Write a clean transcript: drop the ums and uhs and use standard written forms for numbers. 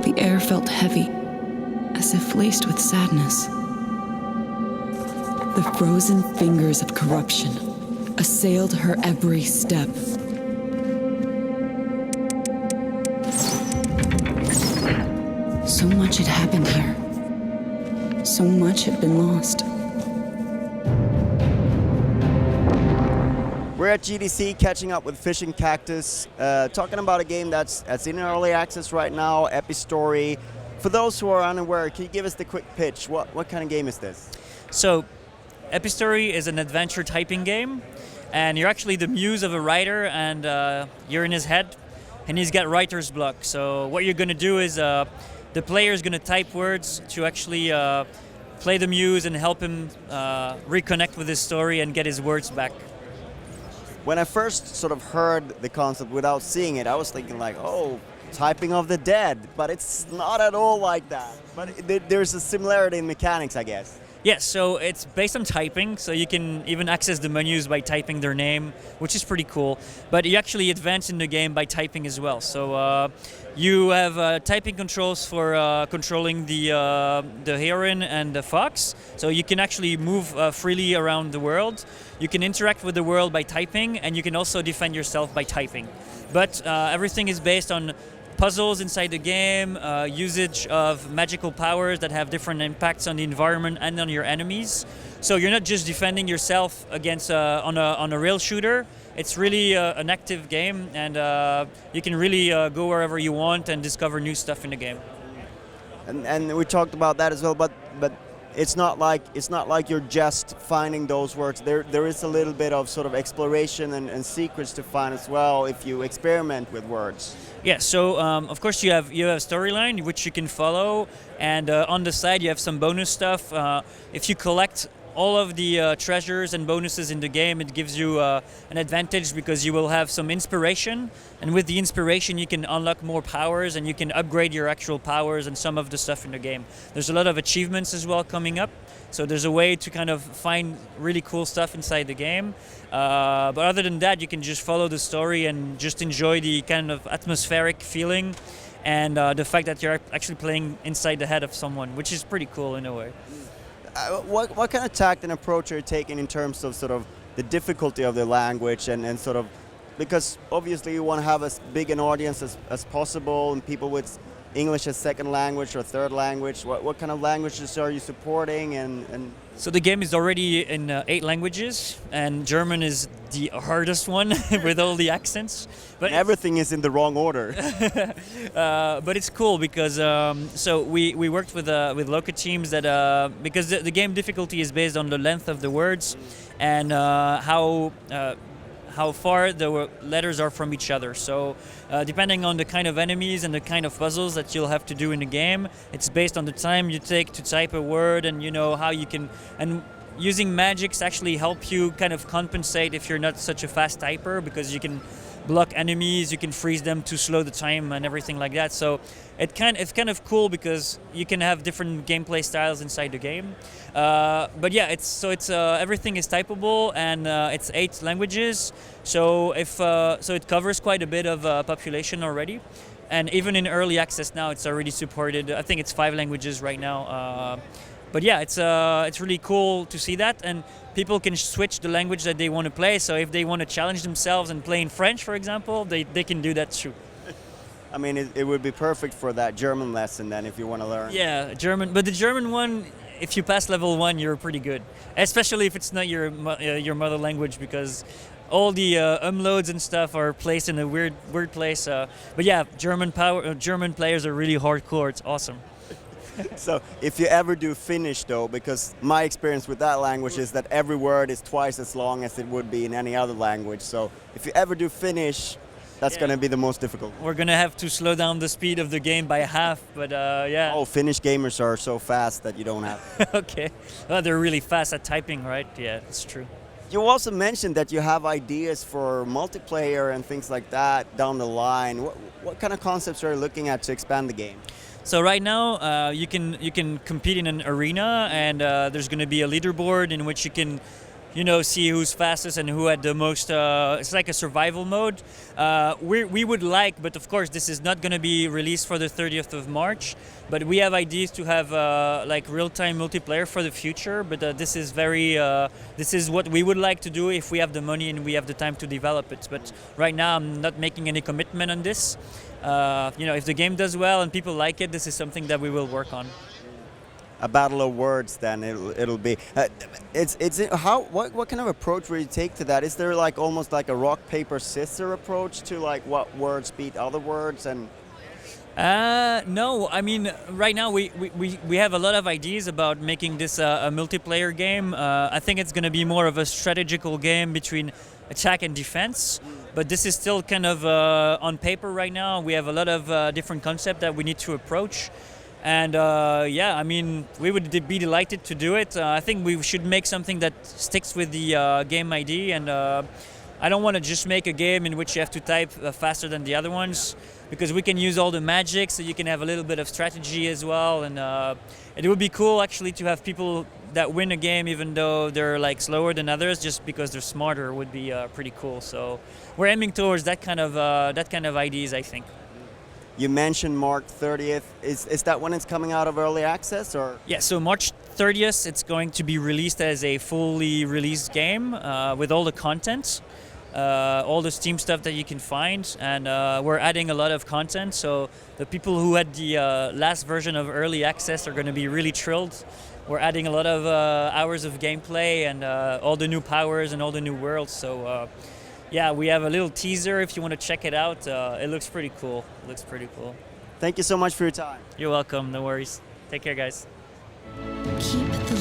The air felt heavy, as if laced with sadness. The frozen fingers of corruption assailed her every step. So much had happened here. So much had been lost. We're at GDC catching up with Fishing Cactus, talking about a game that's in early access right now, Epistory. For those who are unaware, can you give us the quick pitch? What kind of game is this? So, Epistory is an adventure typing game, and you're actually the muse of a writer, and you're in his head, and he's got writer's block. So what you're going to do is the player is going to type words to actually play the muse and help him reconnect with his story and get his words back. When I first sort of heard the concept without seeing it, I was thinking like, oh, typing of the dead, but it's not at all like that. But there's a similarity in mechanics, I guess. Yes, so it's based on typing, so you can even access the menus by typing their name, which is pretty cool. But you actually advance in the game by typing as well. So you have typing controls for controlling the heron and the fox. So you can actually move freely around the world. You can interact with the world by typing, and you can also defend yourself by typing. But everything is based on puzzles inside the game, usage of magical powers that have different impacts on the environment and on your enemies. So you're not just defending yourself against on a rail shooter. It's really an active game, and you can really go wherever you want and discover new stuff in the game. And we talked about that as well, but it's not like you're just finding those words. There is a little bit of sort of exploration and secrets to find as well if you experiment with words. Yeah, so of course you have a storyline which you can follow, and on the side you have some bonus stuff. If you collect all of the treasures and bonuses in the game, it gives you an advantage because you will have some inspiration, and with the inspiration you can unlock more powers and you can upgrade your actual powers and some of the stuff in the game. There's a lot of achievements as well coming up, so there's a way to kind of find really cool stuff inside the game. But other than that, you can just follow the story and just enjoy the kind of atmospheric feeling and the fact that you're actually playing inside the head of someone, which is pretty cool in a way. What kind of tact and approach are you taking in terms of sort of the difficulty of the language and sort of, because obviously you want to have as big an audience as possible and people with English as second language or third language. What kind of languages are you supporting? And So the game is already in 8 languages, and German is the hardest one with all the accents. But everything is in the wrong order. But it's cool because so we worked with local teams that because the game difficulty is based on the length of the words and how far the letters are from each other. So depending on the kind of enemies and the kind of puzzles that you'll have to do in the game, it's based on the time you take to type a word, and you know how you can, and using magics actually help you kind of compensate if you're not such a fast typer, because you can block enemies, you can freeze them to slow the time and everything like that. So it's kind of cool because you can have different gameplay styles inside the game. But yeah, it's everything is typable, and it's 8 languages. So so it covers quite a bit of population already, and even in early access now, it's already supported. I think it's 5 languages right now. But yeah, it's really cool to see that, and people can switch the language that they want to play. So if they want to challenge themselves and play in French, for example, they can do that too. I mean, it would be perfect for that German lesson then if you want to learn. Yeah, German. But the German one, if you pass level 1, you're pretty good. Especially if it's not your mother language, because all the umlauts and stuff are placed in a weird place. But yeah, German players are really hardcore. It's awesome. So if you ever do Finnish though, because my experience with that language is that every word is twice as long as it would be in any other language. So if you ever do Finnish, that's going to be the most difficult. We're going to have to slow down the speed of the game by half, but yeah. Oh, Finnish gamers are so fast that you don't have. Okay. Well, they're really fast at typing, right? Yeah, it's true. You also mentioned that you have ideas for multiplayer and things like that down the line. What kind of concepts are you looking at to expand the game? So right now, you can compete in an arena, and there's going to be a leaderboard in which you can, see who's fastest and who had the most. It's like a survival mode. We would like, but of course, this is not going to be released for the 30th of March. But we have ideas to have like real-time multiplayer for the future. But this is this is what we would like to do if we have the money and we have the time to develop it. But right now, I'm not making any commitment on this. If the game does well and people like it, this is something that we will work on. A battle of words, then it'll be. What kind of approach will you take to that? Is there like almost like a rock paper scissors approach to like what words beat other words and? No, I mean right now we have a lot of ideas about making this a multiplayer game. I think it's going to be more of a strategical game between attack and defense. But this is still kind of on paper right now. We have a lot of different concepts that we need to approach. And I mean, we would be delighted to do it. I think we should make something that sticks with the game ID. And I don't want to just make a game in which you have to type faster than the other ones, because we can use all the magic, so you can have a little bit of strategy as well. And it would be cool actually to have people that win a game even though they're like slower than others, just because they're smarter, would be pretty cool. So we're aiming towards that kind of ideas, I think. You mentioned March 30th. Is that when it's coming out of early access, or? Yeah, so March 30th, it's going to be released as a fully released game with all the content, all the Steam stuff that you can find, and we're adding a lot of content. So the people who had the last version of early access are going to be really thrilled. We're adding a lot of hours of gameplay and all the new powers and all the new worlds. So. Yeah, we have a little teaser if you want to check it out. It looks pretty cool. Thank you so much for your time. You're welcome. No worries. Take care, guys. Keep the